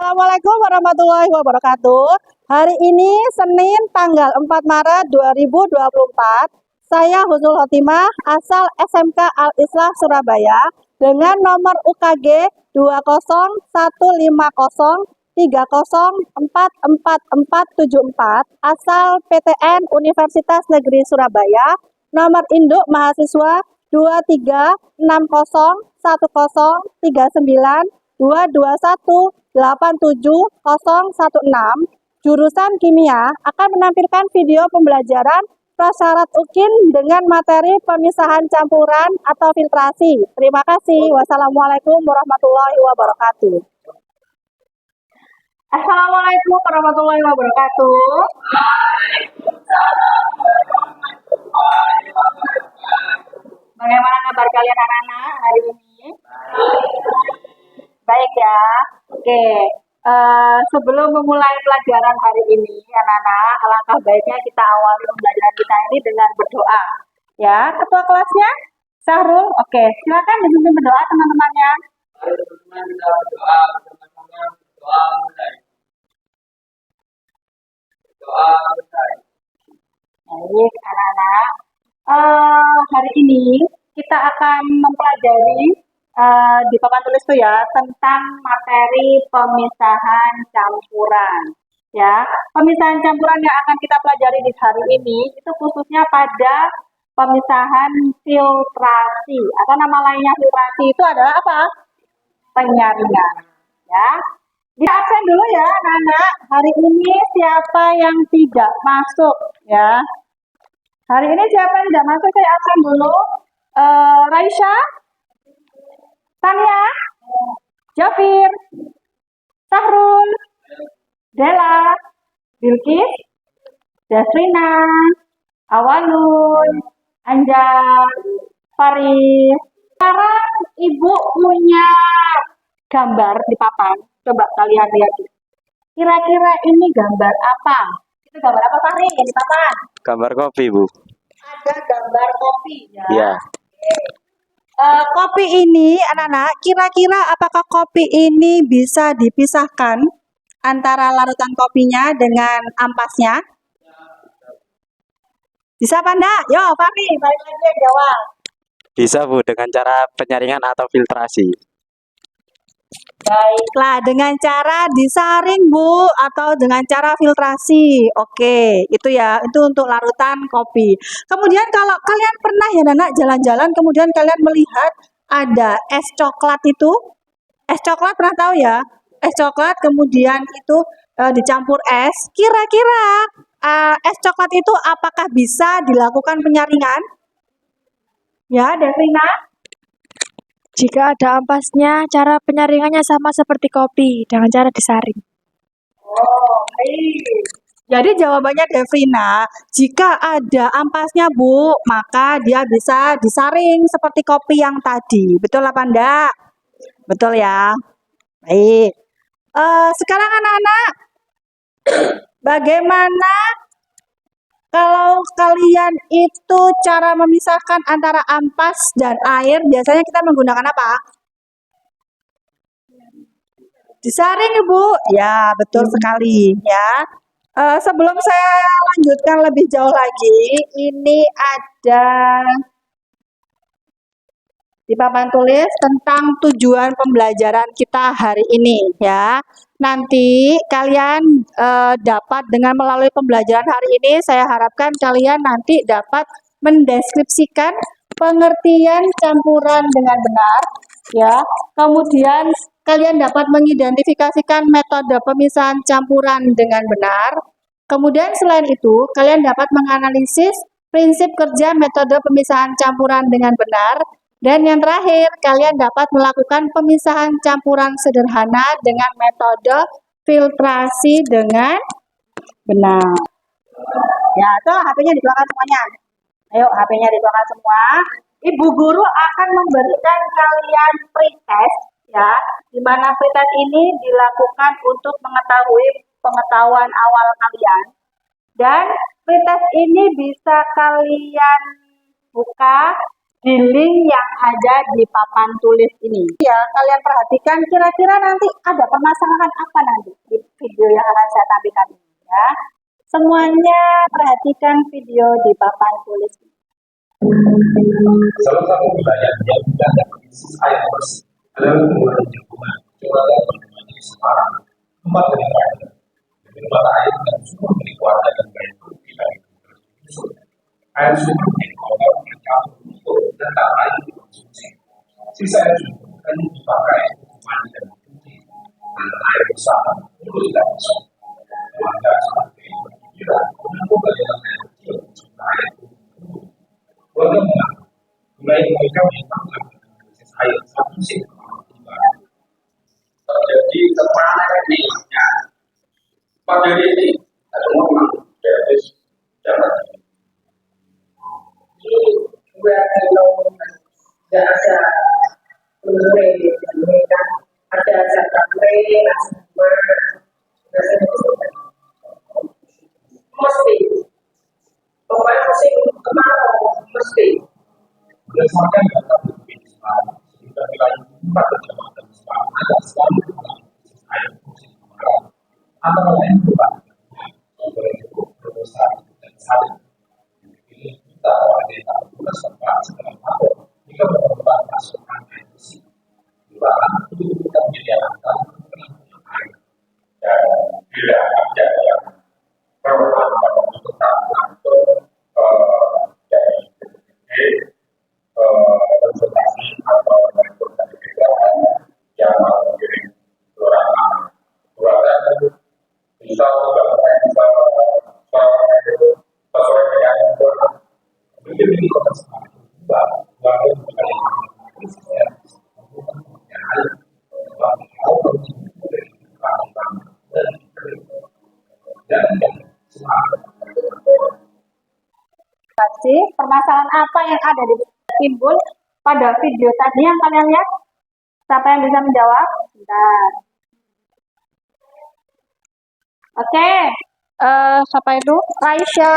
Assalamualaikum warahmatullahi wabarakatuh. Hari ini Senin tanggal 4 Maret 2024. Saya Husnul Khotimah asal SMK Al-Islah Surabaya dengan nomor UKG 2015030444474 asal PTN Universitas Negeri Surabaya, nomor induk mahasiswa 2360103922187016, jurusan kimia, akan menampilkan video pembelajaran prasyarat UKIN dengan materi pemisahan campuran atau filtrasi. Terima kasih. Wassalamualaikum warahmatullahi wabarakatuh. Assalamualaikum warahmatullahi wabarakatuh. Bagaimana kabar kalian anak-anak hari ini? Baik ya. Oke. Sebelum memulai pelajaran hari ini, anak-anak, alangkah baiknya kita awali pembelajaran kita ini dengan berdoa. Ya, ketua kelasnya Sahrul. Oke, silakan dipimpin berdoa teman-temannya. Mari teman-teman kita berdoa bersama-sama. Doa mulai. Doa mulai. Baik, anak-anak. Hari ini kita akan mempelajari di papan tulis itu ya tentang materi pemisahan campuran. Ya, pemisahan campuran yang akan kita pelajari di hari ini itu khususnya pada pemisahan filtrasi atau nama lainnya filtrasi itu adalah apa? Penyaringan. Ya, di absen dulu ya anak-anak. Hari ini siapa yang tidak masuk ya? Hari ini siapa yang tidak masuk? Saya absen dulu. Raisya, Tania, Jafir, Sahrul, Dela, Bilkis, Jasrina, Awalun, Anjar, Faris. Sekarang Ibu punya gambar di papan. Coba kalian lihat. Kira-kira ini gambar apa? Itu gambar apa, Fahri? Di papan. Gambar kopi, Bu. Ada gambar kopi ya. Iya. Kopi ini, anak-anak, kira-kira apakah kopi ini bisa dipisahkan antara larutan kopinya dengan ampasnya? Bisa apa enggak? Yo, Fahri, balik lagi jawab. Bisa, Bu, dengan cara penyaringan atau filtrasi. Baiklah, dengan cara disaring, Bu, atau dengan cara filtrasi. Oke, itu ya, itu untuk larutan kopi. Kemudian kalau kalian pernah ya, anak jalan-jalan, kemudian kalian melihat ada es coklat itu. Es coklat pernah tahu ya? Es coklat kemudian itu dicampur es. Kira-kira es coklat itu apakah bisa dilakukan penyaringan? Ya, Devina? Jika ada ampasnya, cara penyaringannya sama seperti kopi, dengan cara disaring. Oh, baik. Jadi jawabannya Devina, jika ada ampasnya Bu, maka dia bisa disaring seperti kopi yang tadi. Betul apa enggak? Betul ya. Baik. Sekarang anak-anak, bagaimana kalau kalian itu cara memisahkan antara ampas dan air, biasanya kita menggunakan apa? Disaring, Ibu. Ya, betul sekali ya. Sebelum saya lanjutkan lebih jauh lagi, ini ada di papan tulis tentang tujuan pembelajaran kita hari ini ya. Nanti kalian dapat dengan melalui pembelajaran hari ini, saya harapkan kalian nanti dapat mendeskripsikan pengertian campuran dengan benar ya. Kemudian kalian dapat mengidentifikasikan metode pemisahan campuran dengan benar. Kemudian selain itu, kalian dapat menganalisis prinsip kerja metode pemisahan campuran dengan benar. Dan yang terakhir, kalian dapat melakukan pemisahan campuran sederhana dengan metode filtrasi dengan benar. Ya, itu HP-nya di belakang semuanya. Ayo, HP-nya di belakang semua. Ibu guru akan memberikan kalian pretest, ya, di mana pretest ini dilakukan untuk mengetahui pengetahuan awal kalian. Dan pretest ini bisa kalian buka di link yang ada di papan tulis ini. Ya, kalian perhatikan kira-kira nanti ada permasalahan apa nanti di video yang akan saya tampilkan ini ya. Semuanya perhatikan video di papan tulis ini. Salah satu wilayah yang tidak dapat krisis air bersih adalah kelurahan Jempungan, Kecamatan Banyuwangi, Semarang, tempat dari rakyat. Dengan mata air dan sumber milik warga dan baik di bagi air sumber milik warga bercampur dan tak layak dikonsumsi. Sisa air sumber hanya dipakai untuk mandi dan mencuci, dan air bersama itu tidak masuk. Warga seperti berpikiran menempuh aliran air kecil untuk air warga mengaku mulai mereka memang melakukan krisis air saat musim tiba. Terjadi kepanasan di ya. Pada ini ada memang dari jalan ini dua kalau tidak ada mulai mereka ada jatah mulai mesti pokoknya musim kemarau mesti berdasarkan data BPJS sekitar wilayah 4 kecamatan Semarang ada sekali krisis air musim kemarau antara lain berupa berbesar dan saling dipilih kita warga tak berguna serta setelah tahun jika berkorban pasokan air bersih kelurahan itu kita menyediakan penampungan air dan bila ada yang permohonan pada untuk tampungan itu dari konsultasi atau dari kegiatan yang mengirim kelurahan bisa sesuai dengan mungkin ini kota Semarang baru mengalami krisisnya permasalahan apa yang ada di timbul pada video tadi yang kalian lihat? Siapa yang bisa menjawab? Bentar. Oke, siapa itu? Raisya.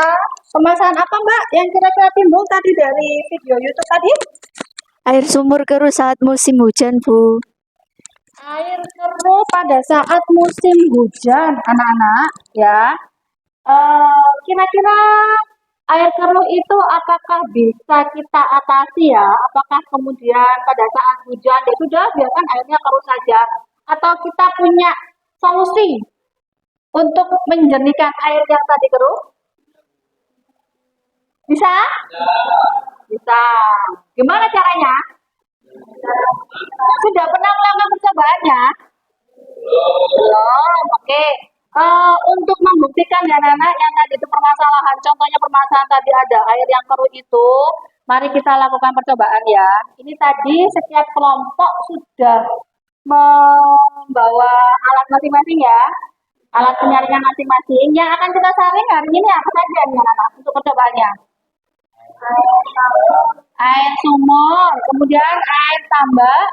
Permasalahan apa Mbak yang kira-kira timbul tadi dari video YouTube tadi? Air sumur keruh saat musim hujan, Bu. Air keruh pada saat musim hujan, anak-anak, ya. Kira-kira air keruh itu apakah bisa kita atasi ya? Apakah kemudian pada saat hujan ya sudah biarkan airnya keruh saja? Atau kita punya solusi untuk menjernihkan air yang tadi keruh? Bisa? Bisa. Gimana caranya? Sudah pernah melakukan percobaannya? Belum. Oke. Untuk membuktikan ya Nana yang tadi itu permasalahan, contohnya permasalahan tadi ada air yang keruh itu, mari kita lakukan percobaan ya. Ini tadi setiap kelompok sudah membawa alat masing-masing ya, alat penyaringan masing-masing. Yang akan kita saring hari ini apa saja ya Nana untuk percobaannya? Air sumur, kemudian air tambak,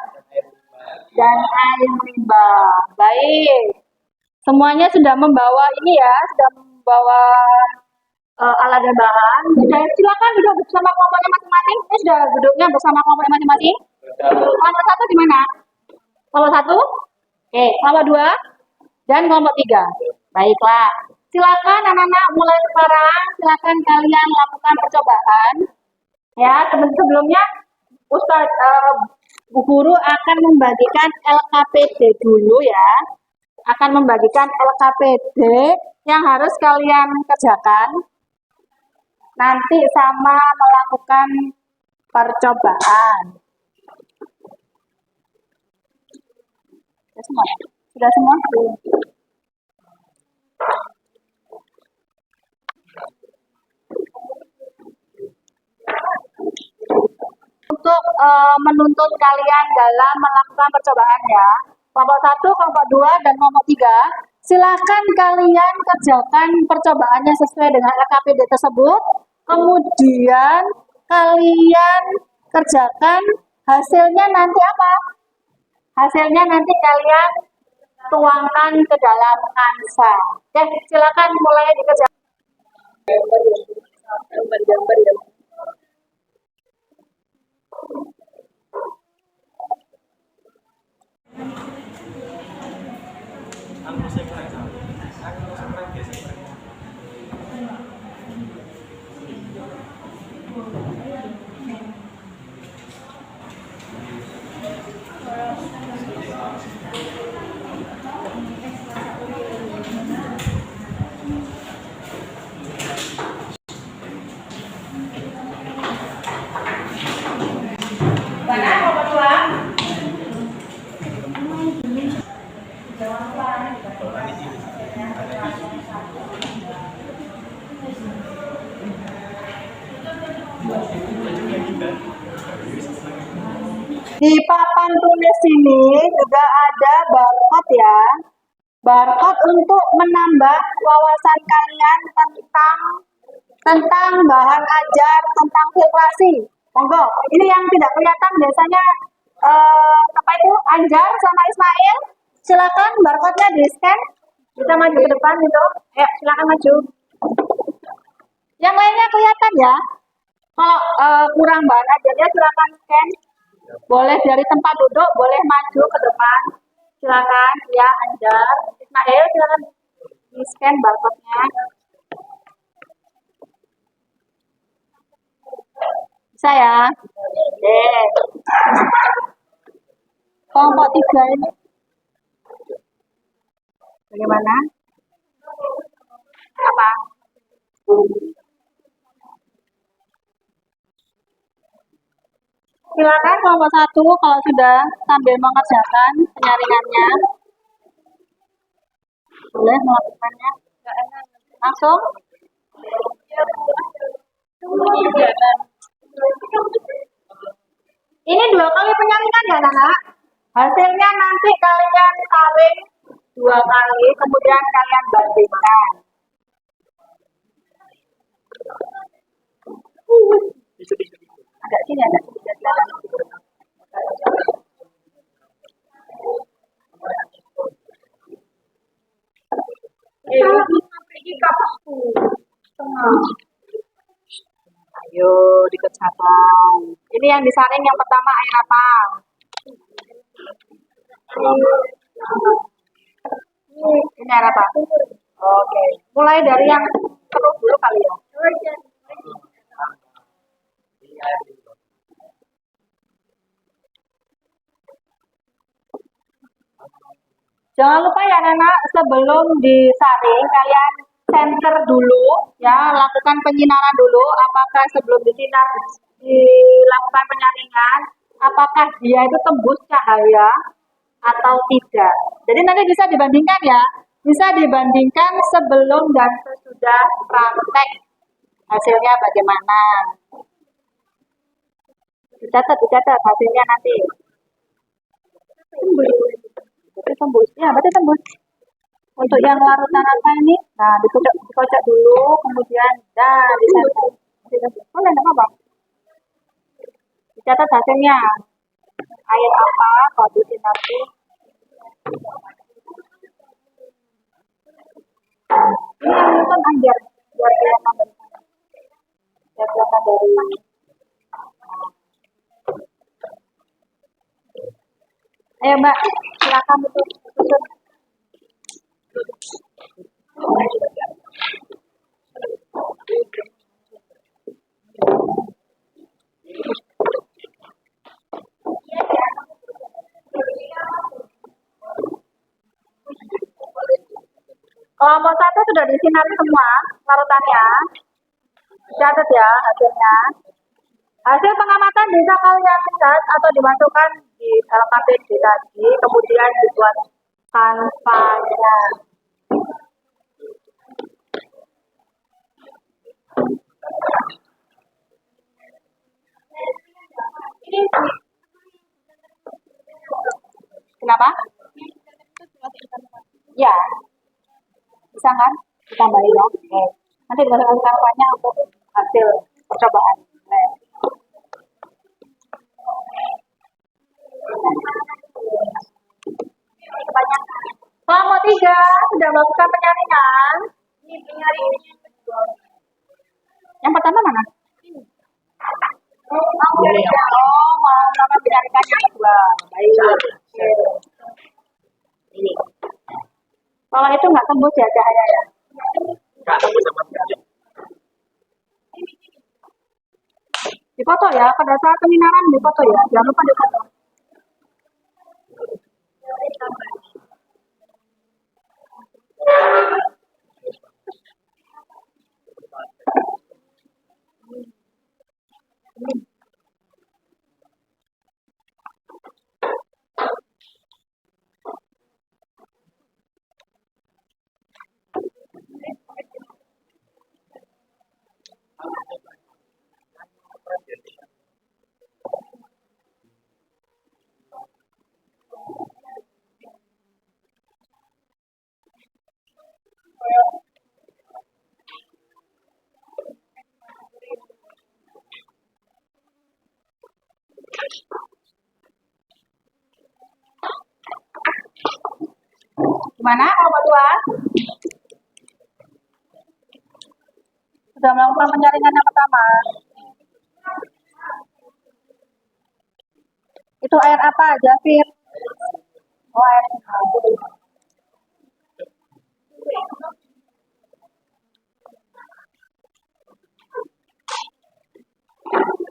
dan air limbah. Baik. Semuanya sudah membawa ini ya, sudah membawa alat dan bahan. Sudah, silakan duduk bersama kelompoknya masing-masing. Ini sudah duduknya bersama kelompoknya masing-masing. Kelompok satu di mana? Kelompok satu? Oke, kelompok dua dan kelompok tiga. Baiklah. Silakan anak-anak mulai sekarang. Silakan kalian lakukan percobaan. Ya, sebelumnya Ustaz Bu Guru akan membagikan LKPD dulu ya. Akan membagikan LKPD yang harus kalian kerjakan nanti sama melakukan percobaan. Sudah semua? Sudah semua? Untuk menuntut kalian dalam melakukan percobaan ya. Kelompok 1, kelompok 2, dan kelompok 3. Silakan kalian kerjakan percobaannya sesuai dengan LKPD tersebut. Kemudian kalian kerjakan hasilnya nanti apa? Hasilnya nanti kalian tuangkan ke dalam Canva. Ya, silakan mulai dikerjakan. Di papan tulis ini juga ada barcode ya. Barcode untuk menambah wawasan kalian tentang bahan ajar, tentang filtrasi. Monggo, ini yang tidak kelihatan biasanya apa itu Anjar sama Ismail. Silakan barcode-nya di scan. Kita maju ke depan itu. Ayo, silakan maju. Yang lainnya kelihatan ya. Kalau kurang bahan ajarnya silakan scan. Boleh dari tempat duduk, boleh maju ke depan. Silakan, ya Anjar. Ismail, silakan di scan barcode-nya. Bisa ya? Oke. Kelompok 3 ini. Bagaimana? Apa? Silakan kelompok 1 kalau sudah sambil mengerjakan penyaringannya. Boleh melakukannya. Langsung. Ini 2 kali penyaringan ya, Nana. Hasilnya nanti kalian saring 2 kali, kemudian kalian bandingkan. Agak sini, agak sini. Ayo dikerjakan. Ini yang disaring yang pertama air apa? Ini air apa? Oke. Mulai dari yang keruh dulu kali ya. Jangan lupa ya anak-anak, sebelum disaring kalian center dulu ya, lakukan penyinaran dulu. Apakah sebelum disinar dilakukan penyaringan, apakah dia itu tembus cahaya atau tidak. Jadi nanti bisa dibandingkan ya, bisa dibandingkan sebelum dan sesudah praktek hasilnya bagaimana. Dicatat hasilnya nanti. Tembus, ya berarti tembus. Untuk yang larutan apa ini? Nah, dikocok dulu, kemudian disenter. Boleh, enggak apa-apa. Dicatat hasilnya. Air apa, kalau disinari. Ini yang nonton Anjar, biar kelihatan dari. Ayo Mbak, silakan untuk tutup. Kelompok 1 sudah disinari semua larutannya. Catat ya hasilnya. Hasil pengamatan bisa kalian lihat atau dimasukkan di dalam KTP tadi, kemudian dibuat kanvasnya. Kenapa? Ya, bisa kan? Ditambahin ya. Oke. Nanti dimasukkan kanvasnya untuk hasil percobaan. Kelompok 3 sudah melakukan penyaringan. Yang pertama mana? Oh, dua. Baik. Oke. Ini. Kalau itu nggak tembus ya cahaya ya. Nggak tembus sama sekali. Dipoto ya, pada saat penyinaran dipoto ya. Jangan lupa dipoto. Gimana kalau berdua? Sudah melakukan penyaringan yang pertama. Itu air apa, Jafir? Oh, air sungai.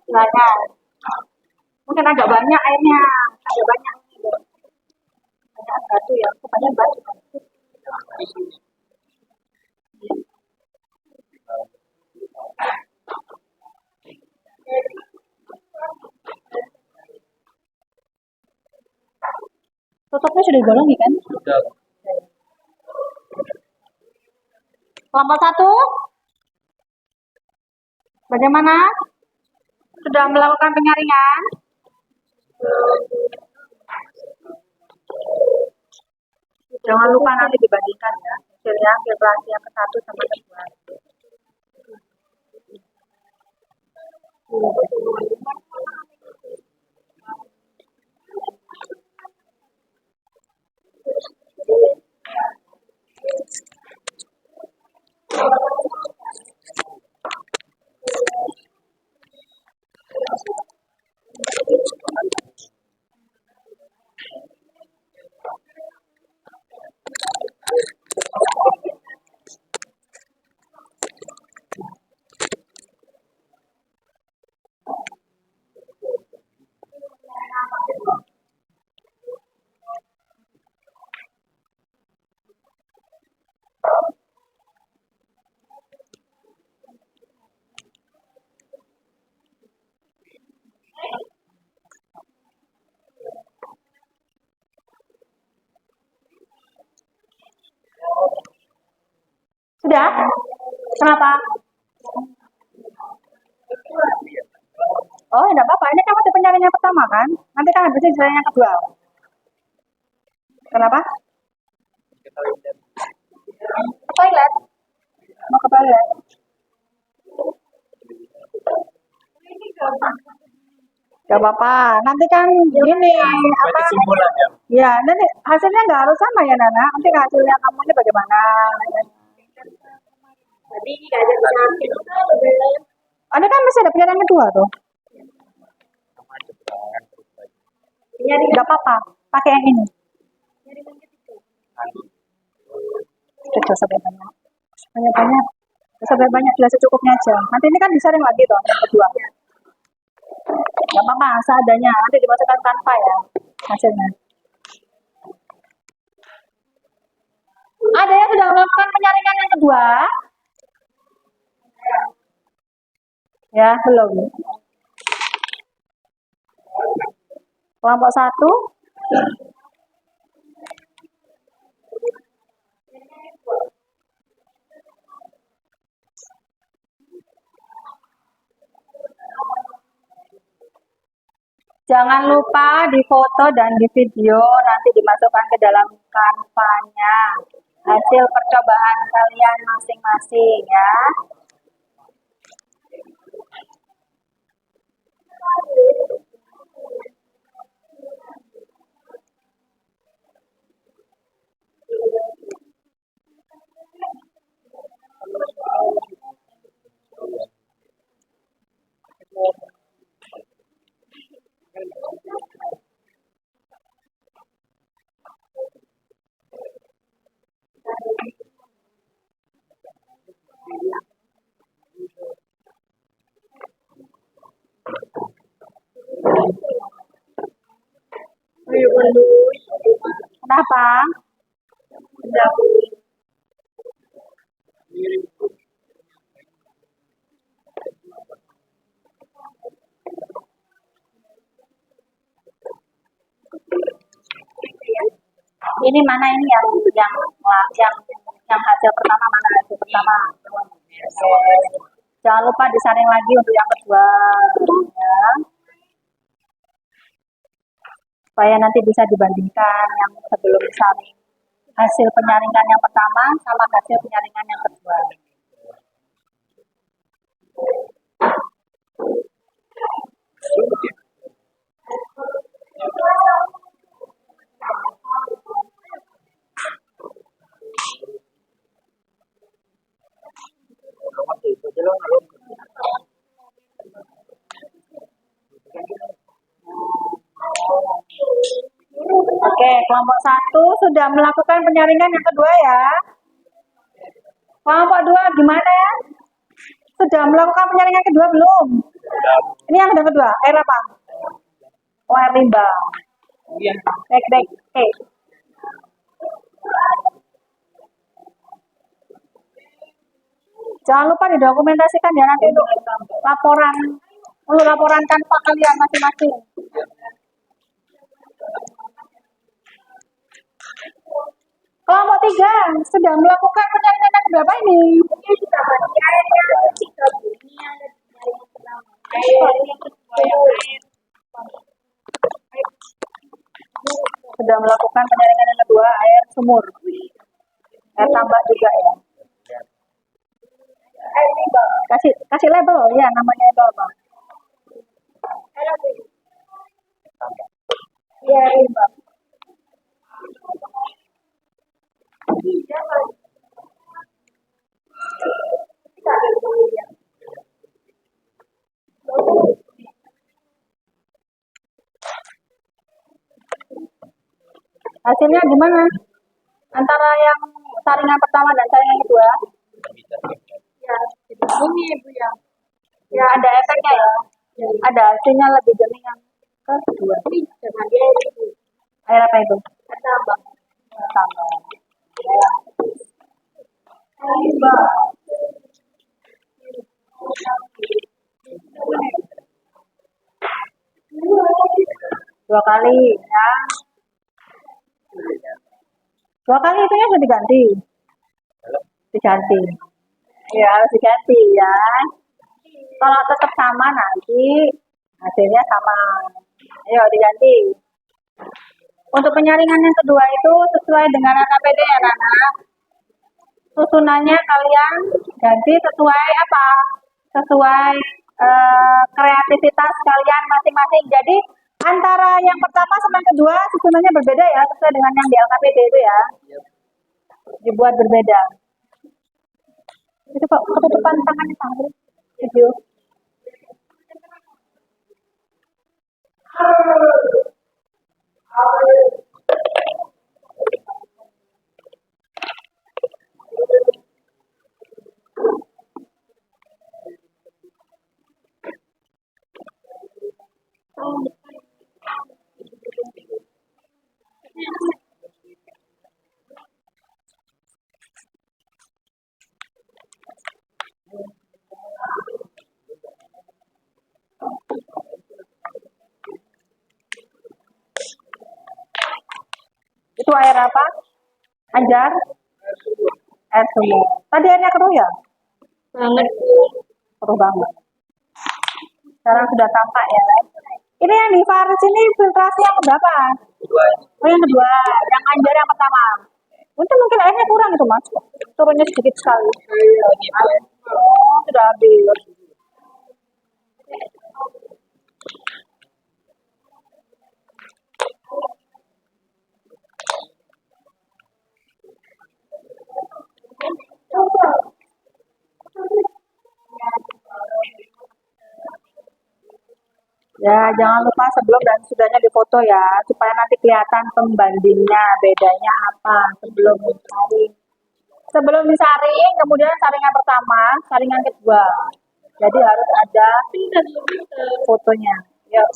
Silakan. Mungkin agak banyak airnya, agak banyak. Banyak batu ya, banyak batu. Tutupnya sudah digolongi kan? Sudah. Kelompok satu, bagaimana? Sudah melakukan penyaringan? Jangan lupa nanti dibandingkan ya hasilnya filtrasi yang ke-1 sama kedua. Sudah? Kenapa? Oh, enggak apa-apa. Ini kan masih penyaringan pertama kan? Nanti kan habisnya penyaringan yang kedua. Kenapa? Ke toilet. Mau ke toilet. Gak apa-apa. Nanti kan gini apa? Kesimpulannya. Ya, nanti hasilnya nggak harus sama ya Nana. Nanti hasilnya kamu ini bagaimana? Tadi nggak ada Ada kan masih ada penyaringan kedua tuh. Nggak apa-apa. Pakai yang ini. Sudah sampai banyak. Banyak-banyak. Sampai banyak jelas secukupnya aja. Nanti ini kan disaring lagi tuh yang kedua. Nggak apa-apa, seadanya. Nanti dimasukkan tanpa ya hasilnya. Ada yang sudah melakukan penyaringan yang kedua? Ya, belum. Kelompok satu. Jangan lupa difoto dan di video, nanti dimasukkan ke dalam Canva-nya. Hasil percobaan kalian masing-masing ya. Perintah apa? Ini mana ini yang hasil pertama mana hasil pertama? Oke. Jangan lupa disaring lagi untuk yang kedua, ya. Supaya nanti bisa dibandingkan yang sebelum saring hasil penyaringan yang pertama sama hasil penyaringan yang kedua. Oke, kelompok 1 sudah melakukan penyaringan yang kedua ya. Kelompok 2 gimana? Sudah melakukan penyaringan kedua belum? Ini yang kedua, air apa? Oh, air limbah. Baik. Oke. Jangan lupa didokumentasikan ya nanti untuk laporan tanpa kalian masing-masing. Kelompok 3 sudah melakukan penyaringan yang berapa ini? Sudah melakukan penyaringan yang kedua, air sumur. Air tambak juga ya. Kasih label ya, namanya itu apa? Ya, limbah. Hasilnya gimana? Antara yang saringan pertama dan saringan kedua? Ya, ini Bu ya. Ya, ada efeknya ya. Ada hasilnya lebih jernih yang kedua. Air apa itu? Air tambang. Dua kali ya. Dua kali itunya sudah diganti. Ya, harus diganti ya. Kalau tetap sama nanti hasilnya sama. Ayo diganti. Untuk penyaringan yang kedua itu sesuai dengan AKPD ya anak-anak. Susunannya kalian ganti sesuai apa? Sesuai kreativitas kalian masing-masing. Jadi antara yang pertama sama yang kedua susunannya berbeda ya, sesuai dengan yang di LKPD itu ya. Dibuat berbeda. Itu Pak, ketutupan tangannya Pak. Video. Itu air apa? Anjar? Air sumur. Tadi airnya keruh ya? Banget. Keruh banget. Sekarang sudah tampak ya. Ini yang di Faris ini filtrasi yang berapa? Oh, yang kedua. Yang Anjar yang pertama. Itu mungkin airnya kurang itu Mas. Turunnya sedikit sekali. Oh, sudah habis. Ya, jangan lupa sebelum dan sudahnya difoto ya, supaya nanti kelihatan pembandingnya, bedanya apa sebelum disaring. Sebelum disaring, kemudian saringan pertama, saringan kedua. Jadi harus ada fotonya. Yuk.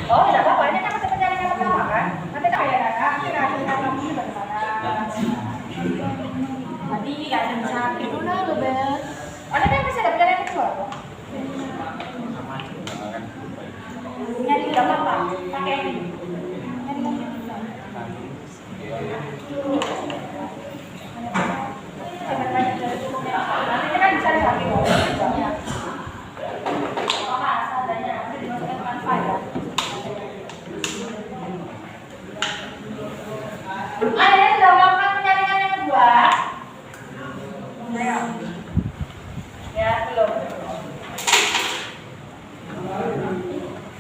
Oh, tidak apa-apa. Ini kan masih penyaringan pertama kan? Nanti tak kayak nanti hasilnya kamu ini bagaimana? Nanti ya bisa itu lah lebih. Oh, nanti masih ada penyaringan kedua kok. Nyari tidak apa-apa. Pakai ini. Nanti kita kan bisa lagi kok. Anda sudah melakukan penyaringan yang kedua? Ya, belum.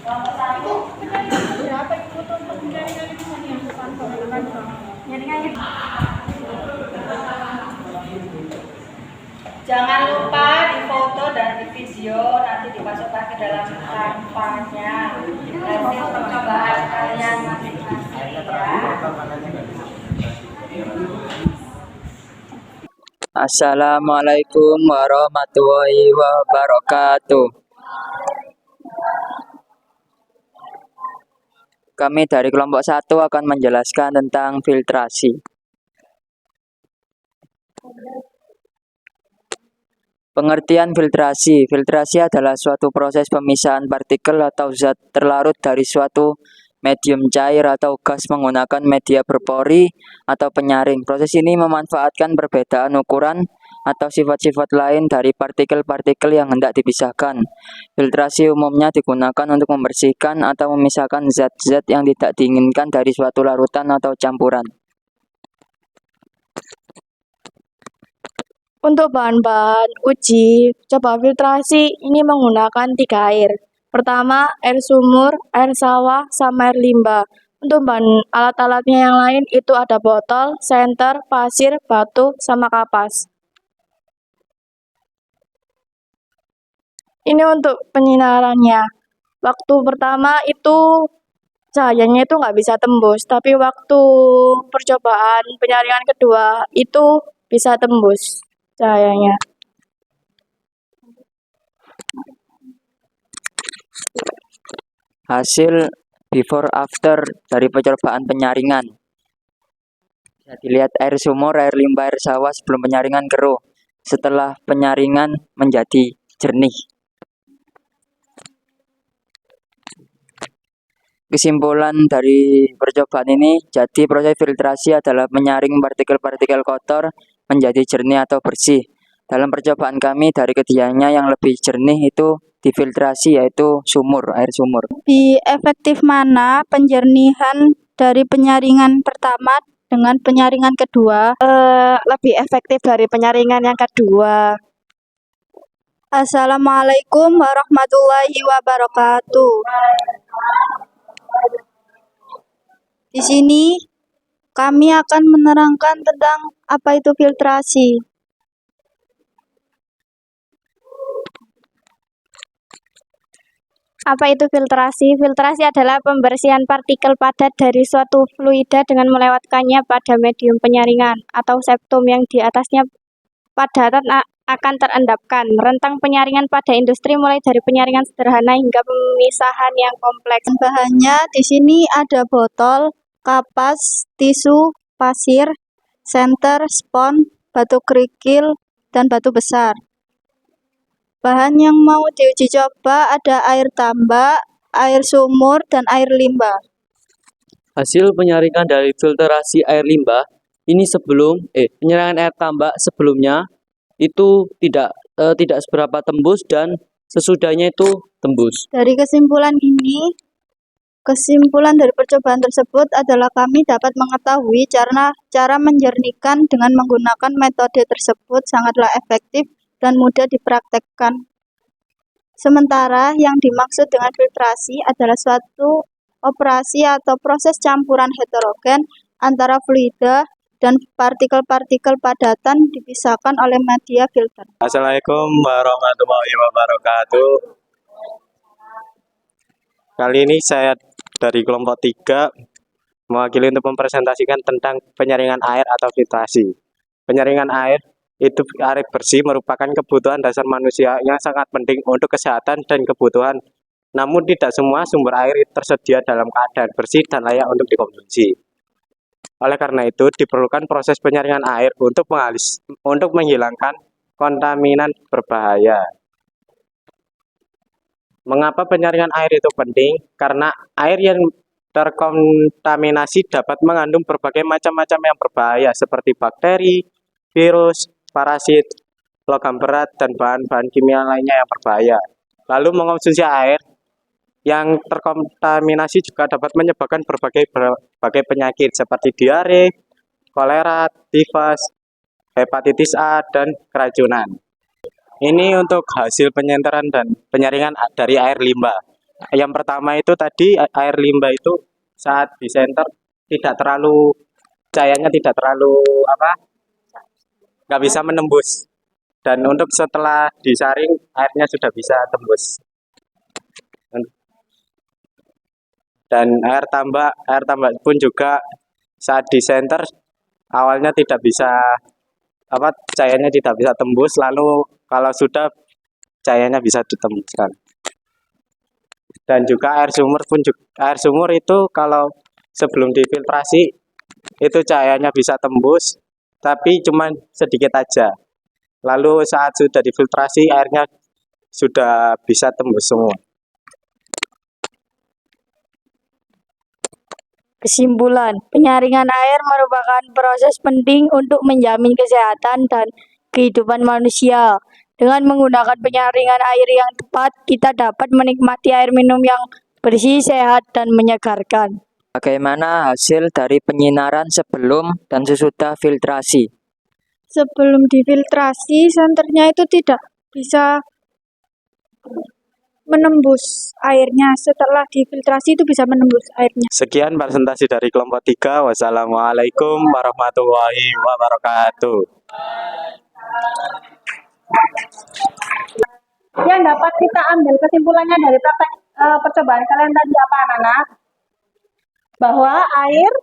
Nomor satu. Berapa foto untuk penyaringan itu yang depan penyaringan itu? Jangan lupa difoto dan di video, nanti dimasukkan ke dalam kampanye hasil percobaan kalian masing-masing ya. Assalamualaikum warahmatullahi wabarakatuh. Kami dari kelompok 1 akan menjelaskan tentang filtrasi. Pengertian filtrasi. Filtrasi adalah suatu proses pemisahan partikel atau zat terlarut dari suatu medium cair atau gas menggunakan media berpori atau penyaring. Proses ini memanfaatkan perbedaan ukuran atau sifat-sifat lain dari partikel-partikel yang hendak dipisahkan. Filtrasi umumnya digunakan untuk membersihkan atau memisahkan zat-zat yang tidak diinginkan dari suatu larutan atau campuran. Untuk bahan-bahan uji coba filtrasi ini menggunakan 3 air. Pertama, air sumur, air sawah, sama air limbah. Untuk bahan alat-alatnya yang lain itu ada botol, senter, pasir, batu, sama kapas. Ini untuk penyinarannya. Waktu pertama itu cahayanya itu nggak bisa tembus, tapi waktu percobaan penyaringan kedua itu bisa tembus cahayanya. Hasil before after dari percobaan penyaringan. Bisa dilihat air sumur, air limbah, air sawah sebelum penyaringan keruh. Setelah penyaringan menjadi jernih. Kesimpulan dari percobaan ini, jadi proses filtrasi adalah menyaring partikel-partikel kotor menjadi jernih atau bersih. Dalam percobaan kami dari ketiganya yang lebih jernih itu difiltrasi, yaitu sumur, air sumur. Lebih efektif mana penjernihan dari penyaringan pertama dengan penyaringan kedua? Lebih efektif dari penyaringan yang kedua. Assalamualaikum warahmatullahi wabarakatuh. Di sini kami akan menerangkan tentang apa itu filtrasi. Apa itu filtrasi? Filtrasi adalah pembersihan partikel padat dari suatu fluida dengan melewatkannya pada medium penyaringan atau septum yang di atasnya padatan akan terendapkan. Rentang penyaringan pada industri mulai dari penyaringan sederhana hingga pemisahan yang kompleks. Bahannya di sini ada botol, kapas, tisu, pasir, senter, spons, batu kerikil, dan batu besar. Bahan yang mau diuji coba ada air tambak, air sumur, dan air limbah. Hasil penyaringan dari filtrasi air limbah ini penyaringan air tambak sebelumnya itu tidak seberapa tembus dan sesudahnya itu tembus. Dari kesimpulan dari percobaan tersebut adalah kami dapat mengetahui cara menjernihkan dengan menggunakan metode tersebut sangatlah efektif dan mudah dipraktekkan. Sementara yang dimaksud dengan filtrasi adalah suatu operasi atau proses campuran heterogen antara fluida dan partikel-partikel padatan dipisahkan oleh media filter. Assalamualaikum warahmatullahi wabarakatuh. Kali ini saya dari kelompok 3 mewakili untuk mempresentasikan tentang penyaringan air atau filtrasi. Penyaringan air itu air bersih merupakan kebutuhan dasar manusia yang sangat penting untuk kesehatan dan kebutuhan. Namun tidak semua sumber air tersedia dalam keadaan bersih dan layak untuk dikonsumsi. Oleh karena itu diperlukan proses penyaringan air untuk menghilangkan kontaminan berbahaya. Mengapa penyaringan air itu penting? Karena air yang terkontaminasi dapat mengandung berbagai macam-macam yang berbahaya seperti bakteri, virus, parasit, logam berat, dan bahan-bahan kimia lainnya yang berbahaya. Lalu mengonsumsi air yang terkontaminasi juga dapat menyebabkan berbagai penyakit seperti diare, kolera, tifus, hepatitis A, dan keracunan. Ini untuk hasil penyenteran dan penyaringan dari air limbah. Yang pertama itu tadi air limbah itu saat disenter cahayanya tidak terlalu nggak bisa menembus. Dan untuk setelah disaring airnya sudah bisa tembus. Dan air tambak pun juga saat disenter awalnya tidak bisa cahayanya tidak bisa tembus, lalu kalau sudah cahayanya bisa ditembuskan. Dan juga air sumur itu kalau sebelum difiltrasi itu cahayanya bisa tembus, tapi cuma sedikit aja. Lalu saat sudah difiltrasi airnya sudah bisa tembus semua. Kesimpulan, penyaringan air merupakan proses penting untuk menjamin kesehatan dan kehidupan manusia. Dengan menggunakan penyaringan air yang tepat, kita dapat menikmati air minum yang bersih, sehat, dan menyegarkan. Bagaimana hasil dari penyinaran sebelum dan sesudah filtrasi? Sebelum difiltrasi, senternya itu tidak bisa menembus airnya. Setelah difiltrasi itu bisa menembus airnya. Sekian presentasi dari kelompok 3. Wassalamualaikum warahmatullahi wabarakatuh. Yang dapat kita ambil kesimpulannya dari praktek percobaan kalian tadi apa anak-anak? Bahwa air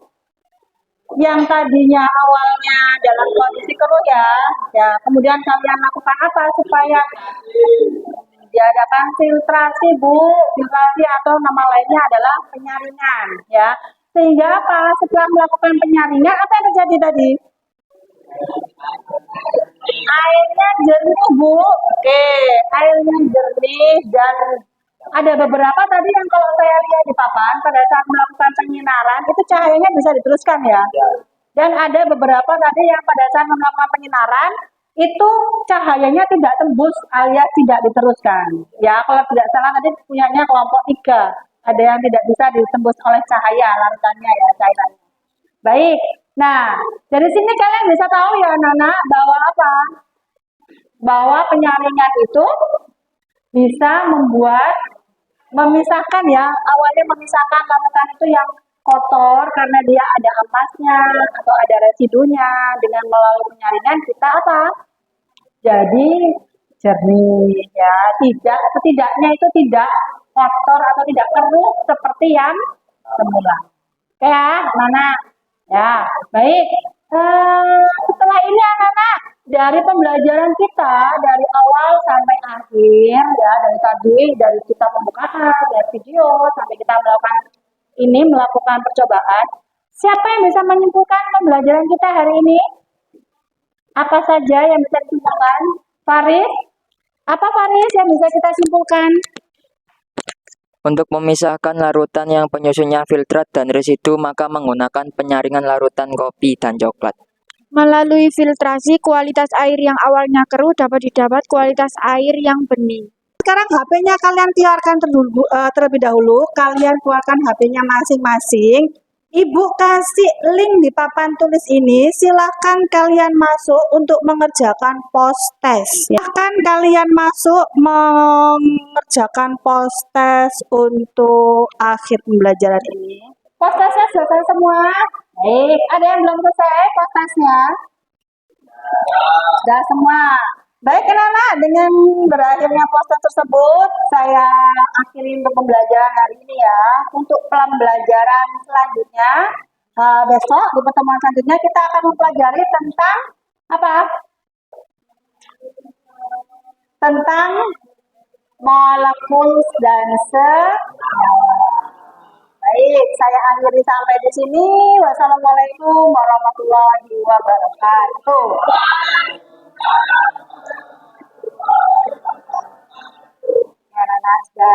yang tadinya awalnya dalam kondisi keruh ya kemudian kalian lakukan apa supaya diadakan filtrasi filtrasi atau nama lainnya adalah penyaringan ya. Sehingga apa? Setelah melakukan penyaringan apa yang terjadi tadi? Airnya jernih Oke, airnya jernih dan ada beberapa tadi yang kalau saya lihat di papan pada saat melakukan penyinaran itu cahayanya bisa diteruskan ya. Dan ada beberapa tadi yang pada saat melakukan penyinaran itu cahayanya tidak tembus alias tidak diteruskan. Ya, kalau tidak salah tadi punyanya kelompok 3. Ada yang tidak bisa ditembus oleh cahaya larutannya ya cahayanya. Baik. Nah, dari sini kalian bisa tahu ya anak-anak bahwa apa? Bahwa penyaringan itu bisa memisahkan ya, awalnya memisahkan larutan itu yang kotor karena dia ada ampasnya atau ada residunya. Dengan melalui penyaringan kita apa? Jadi jernih ya, setidaknya itu tidak kotor atau tidak keruh seperti yang semula. Oke ya, anak-anak. Ya, baik. Setelah ini anak-anak, dari pembelajaran kita dari awal sampai akhir ya, dari kita pembukaan, lihat video sampai kita melakukan percobaan. Siapa yang bisa menyimpulkan pembelajaran kita hari ini? Apa saja yang bisa disimpulkan? Faris? Apa Faris yang bisa kita simpulkan? Untuk memisahkan larutan yang penyusunnya filtrat dan residu, maka menggunakan penyaringan larutan kopi dan coklat. Melalui filtrasi, kualitas air yang awalnya keruh dapat didapat kualitas air yang bening. Sekarang HP-nya kalian keluarkan terlebih dahulu. Kalian keluarkan HP-nya masing-masing. Ibu kasih link di papan tulis ini. Silahkan kalian masuk untuk mengerjakan post test. Silahkan kalian masuk mengerjakan post test untuk akhir pembelajaran ini. Post testnya selesai semua? Baik, ada yang belum selesai post testnya? Sudah semua. Baik anak-anak, dengan berakhirnya post test tersebut, saya akhiri untuk pembelajaran hari ini ya. Untuk pembelajaran selanjutnya, besok di pertemuan selanjutnya kita akan mempelajari tentang apa? Tentang molekul dan Baik, saya akhiri sampai di sini. Wassalamualaikum warahmatullahi wabarakatuh. Nasda.